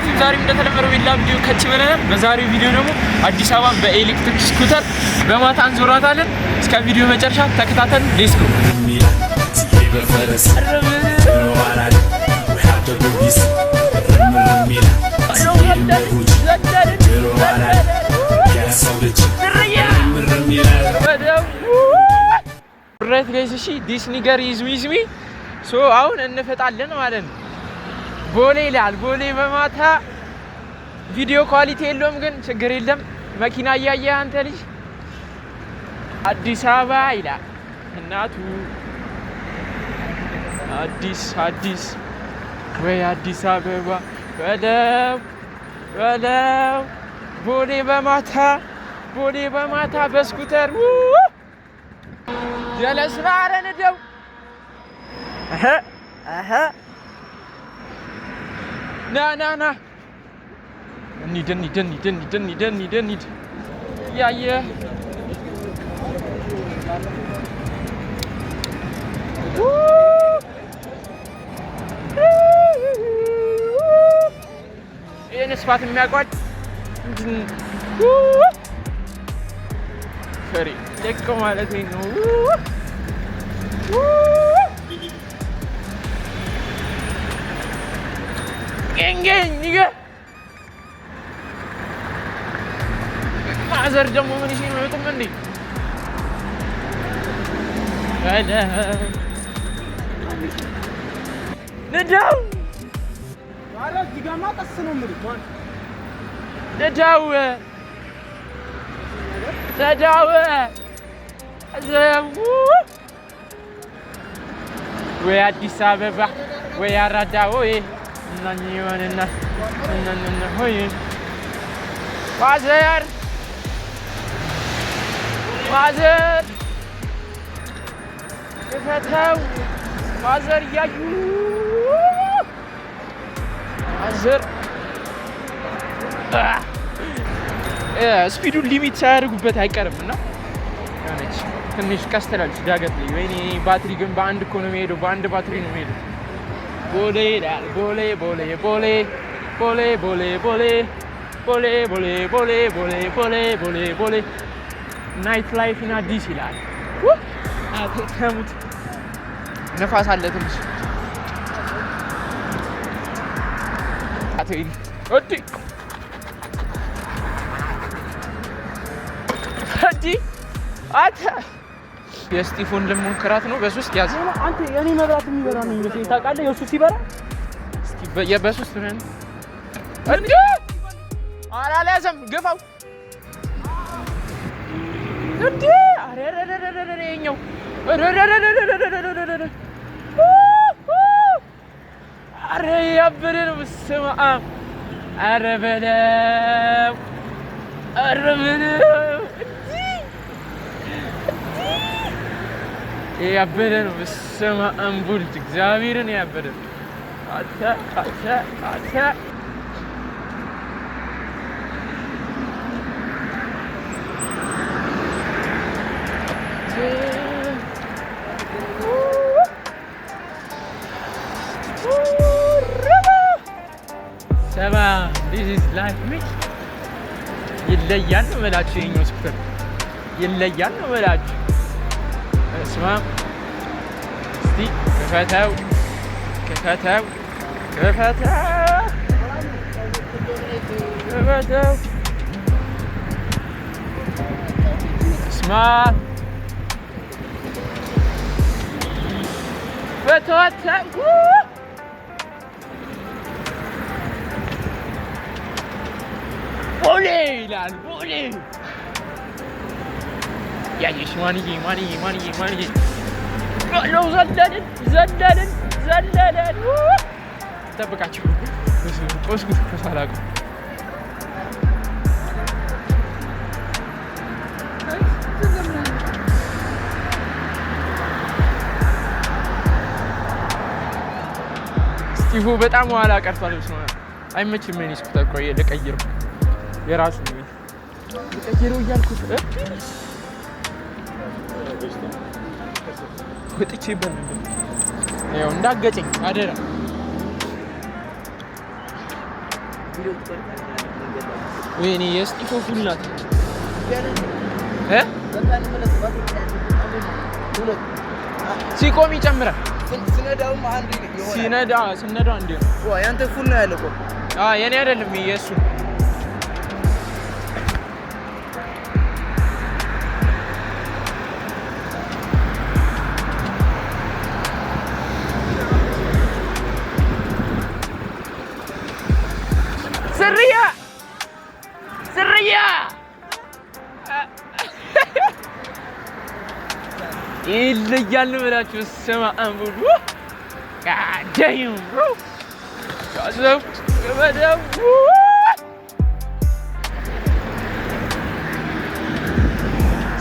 ሁላችሁም ዛሬም እንደተለመደው ቢላ ቪዲዮ ከች ብለናል። በዛሬው ቪዲዮ ደግሞ አዲስ አበባ በኤሌክትሪክ ስኩተር በማታ እንዞራታለን። እስከ ቪዲዮ መጨረሻ ተከታተሉ። ሌትስ ጎ ራይት ጋይስ እሺ ዲስ ኒገር ኢዝ ዊዝ ሚ ሶ አሁን እንፈጣለን ማለት ነው። ቦሌ ይላል ቦሌ በማታ ቪዲዮ ኳሊቲ የለውም ግን ችግር የለም። መኪና እያየህ አንተ ልጅ አዲስ አበባ ይላል እናቱ አዲስ ወይ አዲስ አበባ ወለው ቦሌ በማታ በስኩተር ጀለስ ማረን ደው ና እንሂድ ያየ ይህን ስፋት የሚያውቋት ፈሪ ልክ ማለት ነው። ገኝ ማዘር ደግሞ ምን ይሽን ነው እንዴ? ነዳው ማለት ዲጋማ ቀስ ነው ምርጥ ነዳው ወይ አዲስ አበባ ወይ አራዳ ወይ እናኝ ይሆንና ሆይ ማዘር ከፈተው ማዘር ያዩ ማዘር ስፒዱን ሊሚት ሳያደርጉበት አይቀርምና ያነች ትንሽ ቀስተላልሽ ዳገት ላይ ወይኔ ባትሪ ግን በአንድ እኮ ነው የሚሄደው በአንድ ባትሪ ነው የሚሄደው። ቦሌ ይላል ቦሌ ናይት ላይፍ ኢን አዲስ ይላል። ተሙት ነፋስ አለ ትንሽ አትይኝ ወዲ አታ የስቲፎን ለሞንከራት ነው በሶስት ያዝ አንተ የኔ መብራት የሚበራ ነው የሚመስለኝ ታውቃለህ። የሱ ሲበራ እስኪ በሶስት ነው እንዴ አላላዘም ገፋው እንዴ አረረረረረኛው አረ ያበረን በስመአ አረ በለው ያበረን በስመአ አንቡልት እግዚአብሔርን ያበረን አታ ሰባ this is life me ይለያል ነው መላችሁ የኛው ስኩተር ይለያል ነው መላችሁ። እስማ እስቲ ከፈተው እስማ ፈተው ቦሌ ይላል ቦሌ ያየሽ ማንዬ ነው ዘለልን ጠብቃችሁ ወስኩት ከሳላቁ ስቲፉ በጣም ኋላ ቀርቷል። አይመችም ምን ስኩተር ቆይ ለቀይረው የራሱ ነው ለቀይረው እያልኩት ወጥቼ በል ያው እንዳገጨኝ አደራ ወይኔ የስጢፎ ፉል ናት ሲቆም ይጨምራል ስነዳው አንዴ ያንተ ፉል ነው ያለው የኔ አይደለም የእሱ ስርያ ይለያል ነው ብላችሁ ስማ አንቡዱ ጋደም ብሮ ካዘው ገበደው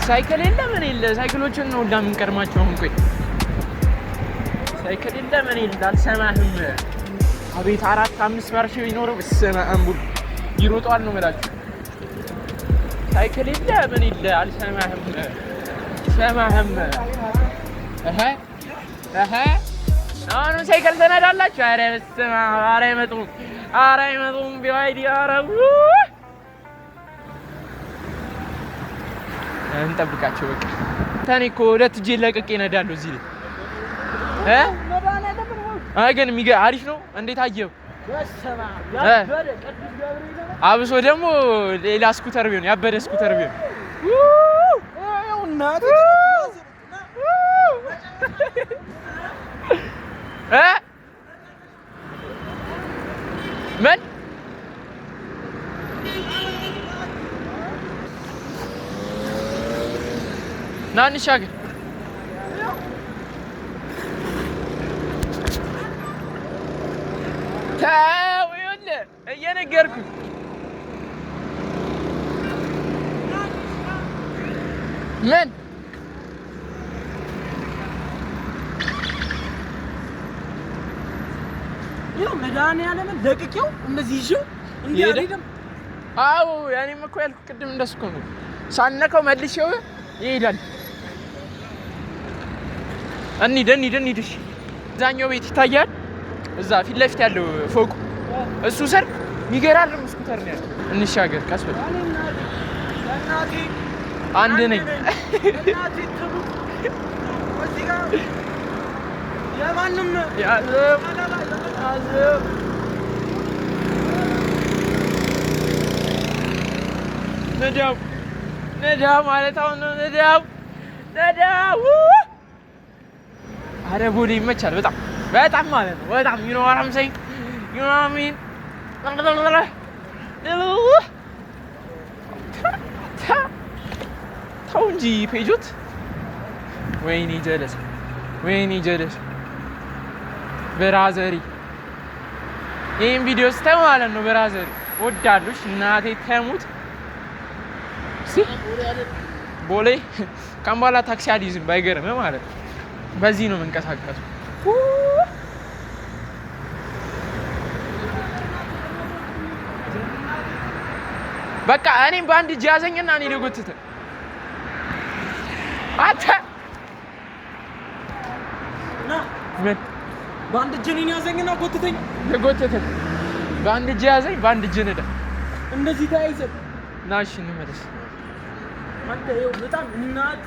ሳይክል የለም እኔ ሳይክሎችን ነው ለምን ቀርማቸው አሁን ቆይ ሳይክል የለም እኔ አልሰማህም አቤት 4-5 ማርሽ ቢኖረው ስማ አንቡዱ ይሮጣል ነው ብላችሁ ሳይክል የለም እኔ አልሰማህም ሰማህም አሁንም ሳይክል ተነዳላችሁ ኧረ በስመ አብ ኧረ አይመጡም ቢዋይዲ ኧረ እንጠብቃቸው በቃ ታኔ እኮ ሁለት እጄ ለቅቄ እነዳለሁ እዚህ ላይ ግን አሪፍ ነው እንዴት አየው አብሶ ደግሞ ሌላ ስኩተር ቢሆን ያበደ ስኩተር ቢሆን ምን ናንሻገር ታው ይኸውልህ እየነገርኩህ ምን ይኸው መድኃኒዓለም ደቅቄው እንደዚህ ይዤው እንዲህ አይደለም አዎ ያኔም እኮ ያልኩህ ቅድም እንደሱ እኮ ነው ሳነከው መልሼው ይሄዳል እንሂድ እሺ እዛኛው ቤት ይታያል እዛ ፊት ለፊት ያለው ፎቁ እሱ ስር የሚገራርም ስኩተር ነው ያለው እንሻገር ቀስ በል አንድ ነኝ የማንም ያዘው ነዳው ማለት አሁን ነው ነዳው አረ ቦሌ ይመቻል በጣም ማለት ነው በጣም you know what I'm saying you know what I mean ተው እንጂ ፔጆት ወይኔ ጀለስ ብራዘሪ ይሄን ቪዲዮ ስታይ ማለት ነው ብራዘሪ ወዳሉሽ እናቴ ተሙት ቦሌ ካምባላ ታክሲ አዲዝም ባይገርም ማለት ነው በዚህ ነው መንቀሳቀሱ በቃ እኔም በአንድ እጅ ያዘኝና እኔ ልጎትተ አታ ምን በአንድ እጅ እኔን ያዘኝና ጎትተኝ በአንድ እጅ ያዘኝ በአንድ እጅ ነዳ እንደዚህ ተያይዘን ናሽ እንመለስ አንተ ይኸው በጣም እናቴ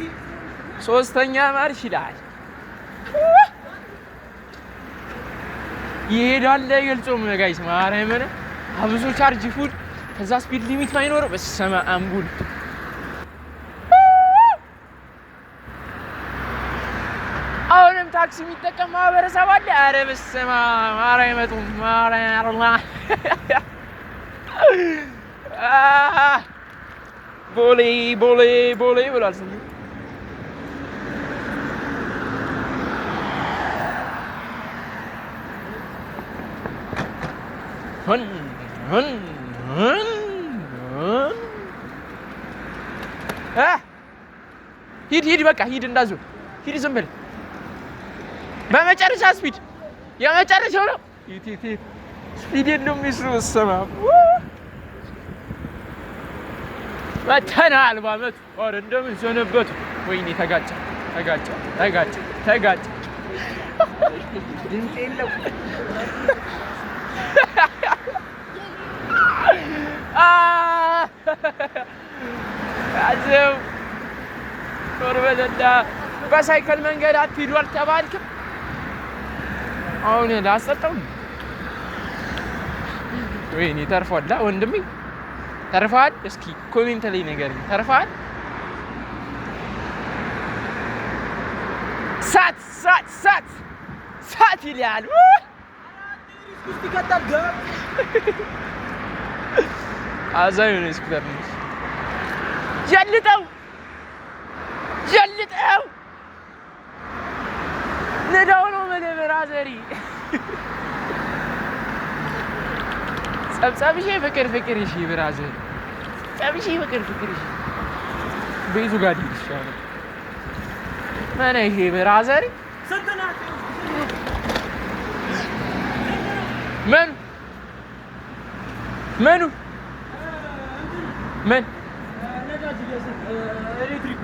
ሶስተኛ ማርሽ ይላል ይሄዳል አይገልጾም ጋይስ ማርያምን አብሶ ቻርጅ ፉል ከዛ ስፒድ ሊሚት ማይኖር በሰማ አምቡል አሁንም ታክሲ የሚጠቀም ማህበረሰብ አለ ኧረ በስመ አብ አይመጡም ቦሌ ብሏል ስንት ሂድ በቃ ሂድ እንዳዞ ሂድ ዝም በል በመጨረሻ ስፒድ የመጨረሻው ነው ስፒድ ነው የሚሰማ በተናል ባመት ወር እንደምን ሰነበቱ ወይኔ ተጋጨ ድምጽ የለው ያዘው ወርበለዳ በሳይክል መንገድ አትሂዱ አልተባልክም? አሁን ላሰጠው ወይኔ ተርፏል ወንድሜ ተርፏል። እስኪ ኮሜንት ላይ ንገረኝ ተርፏል? ሳት ይላል አዛኝ ነው ስኩተር ነው ጀልጠው ነዳው ነው ብራዘሪ ጸብጸብሽ ፍቅር እሺ ብራዘር ጸብሽ ፍቅር እሺ ቤቱ ጋር ይሻላል ማን ይሄ ብራዘሪ ሰንተናት ምን ኤሌክትሪክ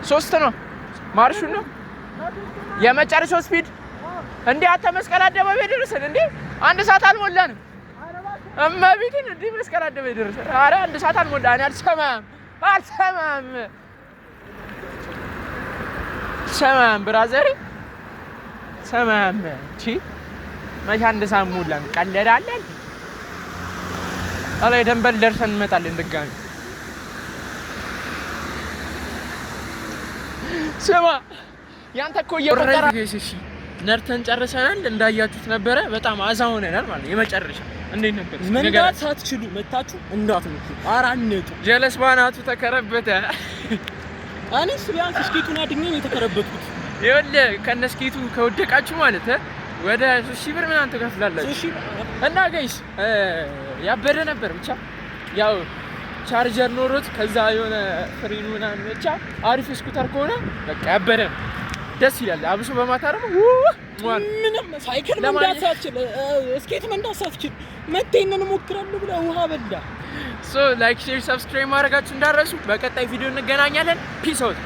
ሶስት ነው ማርሹ ነው የመጨረሻው ስፒድ እንዴ አንተ መስቀል አደባባይ ደረሰን እንዴ 1 ሰዓት አልሞላንም እማቢትን እንዴ መስቀል አደባባይ ደረሰን ኧረ 1 ሰዓት አልሞላን አልሰማም ብራዘር ሰማም እቺ መቼ 1 ሰዓት ሞላን ቀለዳለን አለ ደንበል ደርሰን እንመጣለን ድጋሚ ስማ ያንተ እኮ እየቆጠረ እሺ ነርተን ጨርሰናል እንዳያችሁት ነበረ በጣም አዛ ሆነናል ማለት የመጨረሻ እንዴት ነበር መንዳት ሳትችሉ መታችሁ እንዳትመጡ አራነቱ ጀለስ ባናቱ ተከረበተ እኔስ ቢያንስ ስኬቱን አድኜ ነው የተከረበትኩት ይኸውልህ ከነስኬቱ ከወደቃችሁ ማለት ወደ 3000 ብር ምናምን ትከፍላላችሁ እና ጋይስ ያበደ ነበር ብቻ ያው ቻርጀር ኖሮት ከዛ የሆነ ፍሬኑ ምናምን ብቻ አሪፍ ስኩተር ከሆነ በቃ ያበደ ደስ ይላል አብሶ በማታ ደግሞ ምንም ሳይክል መንዳት ሳትችል ስኬት መንዳት ሳትችል መተኝን ሞክራለሁ ብለ ውሃ በላ ሶ ላይክ ሼር ሰብስክራይብ ማድረጋችሁ እንዳትረሱ በቀጣይ ቪዲዮ እንገናኛለን ፒስ አውት